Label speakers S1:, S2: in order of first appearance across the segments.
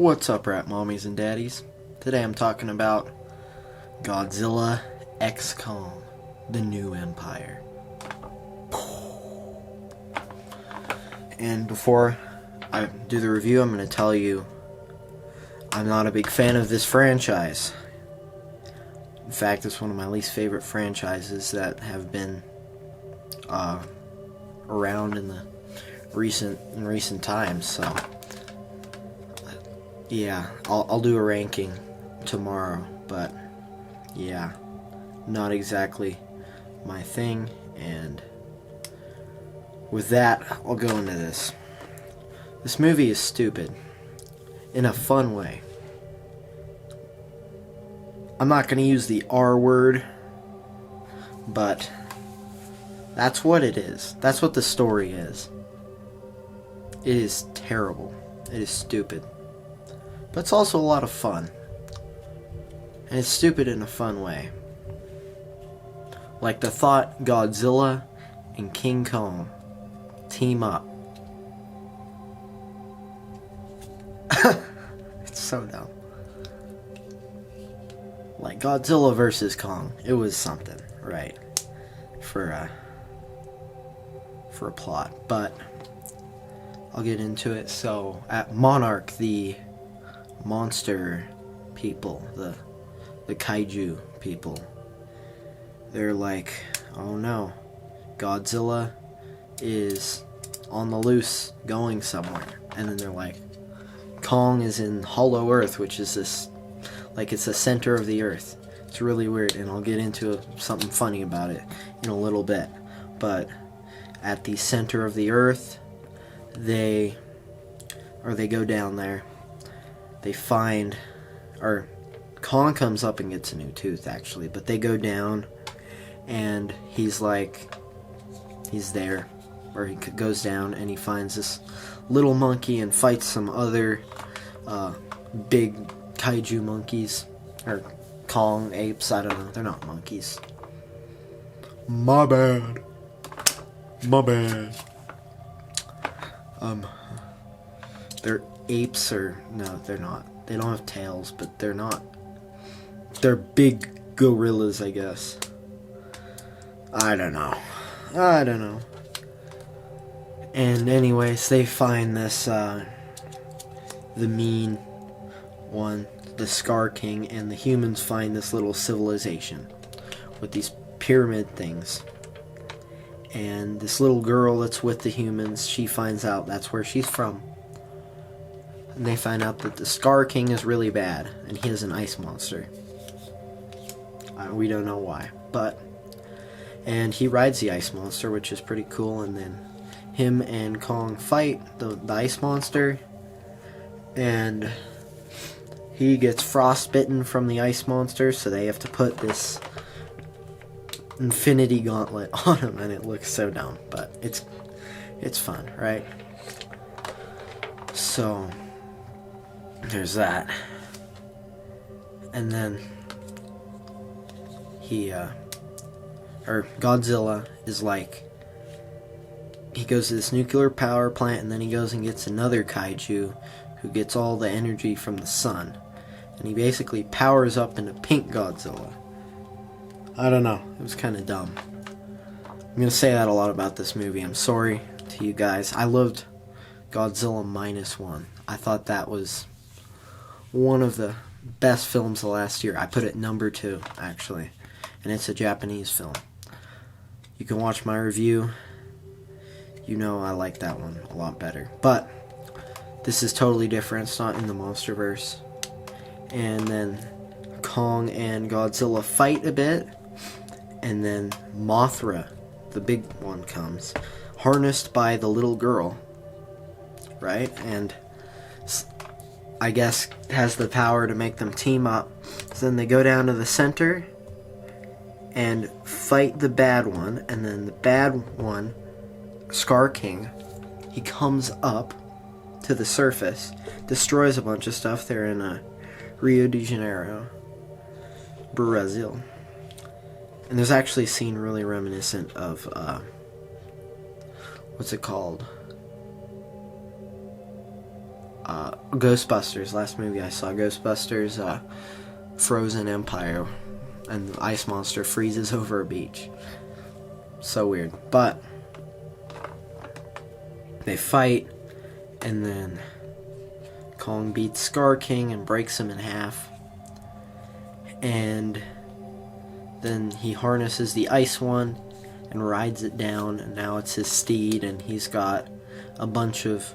S1: What's up, rat mommies and daddies? Today I'm talking about Godzilla x Kong, the new empire. And before I do the review, I'm going to tell you I'm not a big fan of this franchise. In fact, it's one of my least favorite franchises that have been around in the recent times. So yeah, I'll do a ranking tomorrow, but yeah, not exactly my thing. And with that, I'll go into this. This movie is stupid in a fun way. I'm not going to use the R word, but that's what it is. That's what the story is. It is terrible. It is stupid. But it's also a lot of fun. And it's stupid in a fun way. Like the thought Godzilla and King Kong team up. It's so dumb. Like Godzilla versus Kong. It was something, right? For a plot. But I'll get into it. So at Monarch, the monster people, the kaiju people, they're like, oh no, Godzilla is on the loose going somewhere. And then they're like, Kong is in Hollow Earth, which is this, like, it's the center of the earth. It's really weird, and I'll get into something funny about it in a little bit. But at the center of the earth, they go down there. They find, or Kong comes up and gets a new tooth, actually, but they go down, and he's there, or he goes down, and he finds this little monkey and fights some other big kaiju monkeys, or Kong apes, I don't know, they're not monkeys. My bad. They're apes, or no, they're not. They don't have tails, but they're not. They're big gorillas, I guess. I don't know. And anyways, they find this, the mean one, the Scar King, and the humans find this little civilization with these pyramid things. And this little girl that's with the humans, she finds out that's where she's from. And they find out that the Scar King is really bad, and he is an ice monster. We don't know why, and he rides the ice monster, which is pretty cool. And then him and Kong fight the ice monster, and he gets frostbitten from the ice monster, so they have to put this infinity gauntlet on him, and it looks so dumb, but it's fun, right? So there's that. And then Godzilla is like, he goes to this nuclear power plant, and then he goes and gets another kaiju who gets all the energy from the sun, and he basically powers up into Pink Godzilla. I don't know, it was kind of dumb. I'm gonna say that a lot about this movie. I'm sorry to you guys. I loved Godzilla -1. I thought that was one of the best films of last year. I put it number 2, actually, and it's a Japanese film. You can watch my review. You know I like that one a lot better. But this is totally different. It's not in the MonsterVerse. And then Kong and Godzilla fight a bit, and then Mothra, the big one, comes, harnessed by the little girl, right? And I guess has the power to make them team up. So then they go down to the center and fight the bad one, and then the bad one, Scar King, he comes up to the surface, destroys a bunch of stuff. They're in Rio de Janeiro, Brazil. And there's actually a scene really reminiscent of what's it called? Ghostbusters, last movie I saw, Ghostbusters, Frozen Empire, and the ice monster freezes over a beach. So weird. But they fight, and then Kong beats Scar King and breaks him in half. And then he harnesses the ice one and rides it down, and now it's his steed, and he's got a bunch of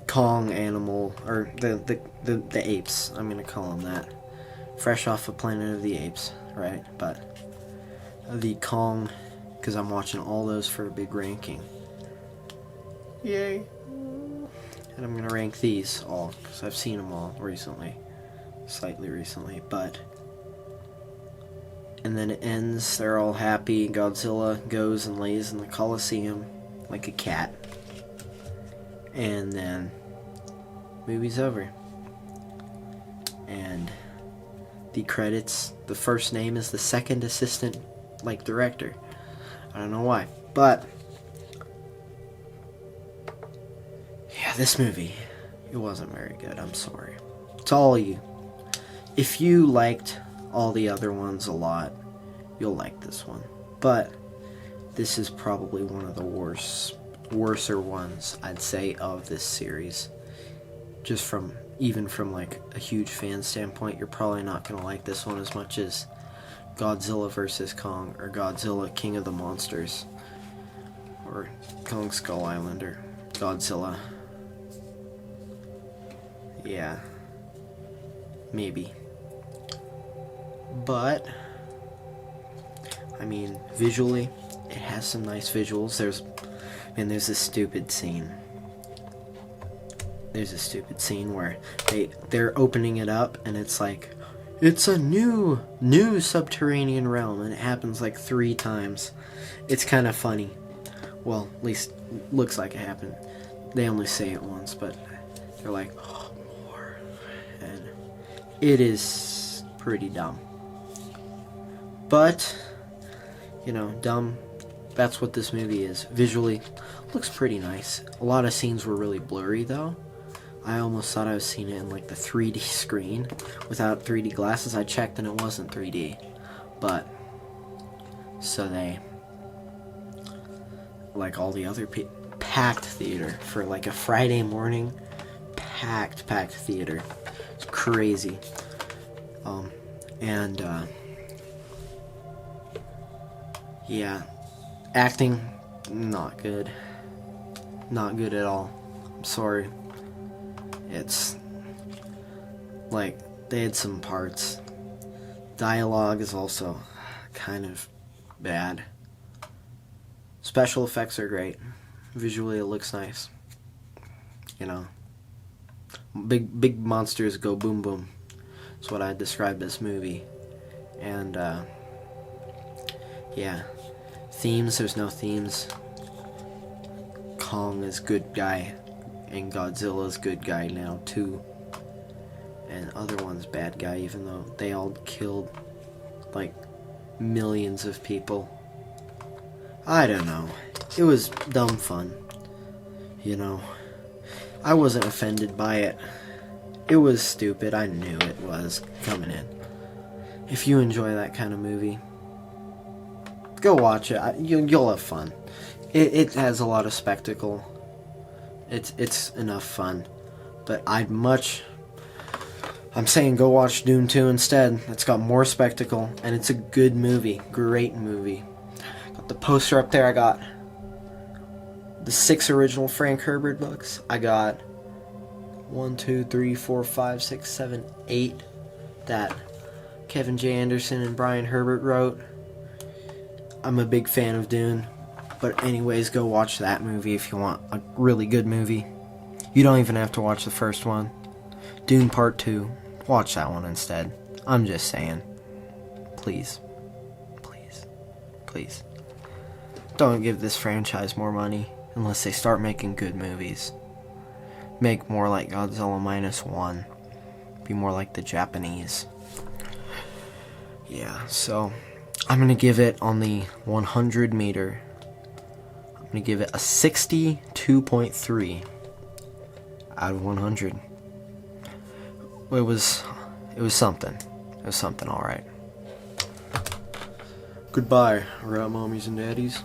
S1: Kong animal, or the apes, I'm gonna call them that. Fresh off of Planet of the Apes, right? But the Kong, because I'm watching all those for a big ranking. Yay. And I'm gonna rank these all, because I've seen them all recently. Slightly recently, but... And then it ends, they're all happy, Godzilla goes and lays in the Coliseum like a cat. And then, movie's over. And the credits, the first name is the second assistant, like, director. I don't know why, but... Yeah, this movie, it wasn't very good, I'm sorry. To all of you. If you liked all the other ones a lot, you'll like this one. But this is probably one of the worser ones, I'd say, of this series. Just from, even from like a huge fan standpoint, you're probably not going to like this one as much as Godzilla vs. Kong, or Godzilla King of the Monsters, or Kong Skull Island, or Godzilla. Yeah. Maybe. But, I mean, visually, it has some nice visuals. There's this stupid scene. There's a stupid scene where they're opening it up, and it's like, it's a new subterranean realm, and it happens like 3 times. It's kind of funny. Well, at least looks like it happened. They only say it once, but they're like, oh, more. And it is pretty dumb. But, you know, dumb, that's what this movie is. Visually, looks pretty nice. A lot of scenes were really blurry, though. I almost thought I was seeing it in, like, the 3D screen without 3D glasses. I checked and it wasn't 3D. But, so they, like all the other people, packed theater for, like, a Friday morning. Packed theater. It's crazy. Yeah, acting, not good. Not good at all. I'm sorry. It's, like, they had some parts. Dialogue is also kind of bad. Special effects are great. Visually, it looks nice. You know, big monsters go boom boom. That's what I describe this movie. And, yeah. Themes, there's no themes. Kong is good guy, and Godzilla's good guy now too. And other one's bad guy, even though they all killed, like, millions of people. I don't know. It was dumb fun. You know. I wasn't offended by it. It was stupid. I knew it was coming in. If you enjoy that kind of movie, go watch it. You'll have fun. It has a lot of spectacle. It's enough fun. But I'm saying go watch Dune 2 instead. It's got more spectacle, and it's a good movie. Great movie. Got the poster up there. I got the 6 original Frank Herbert books. I got 1, 2, 3, 4, 5, 6, 7, 8 that Kevin J. Anderson and Brian Herbert wrote. I'm a big fan of Dune. But anyways, go watch that movie if you want a really good movie. You don't even have to watch the first one. Dune Part 2. Watch that one instead. I'm just saying. Please. Please. Please. Don't give this franchise more money unless they start making good movies. Make more like Godzilla -1. Be more like the Japanese. Yeah, so I'm going to give it on the 100 meter. I'm going to give it a 62.3 out of 100. It was something. It was something, all right. Goodbye, rat mommies and daddies.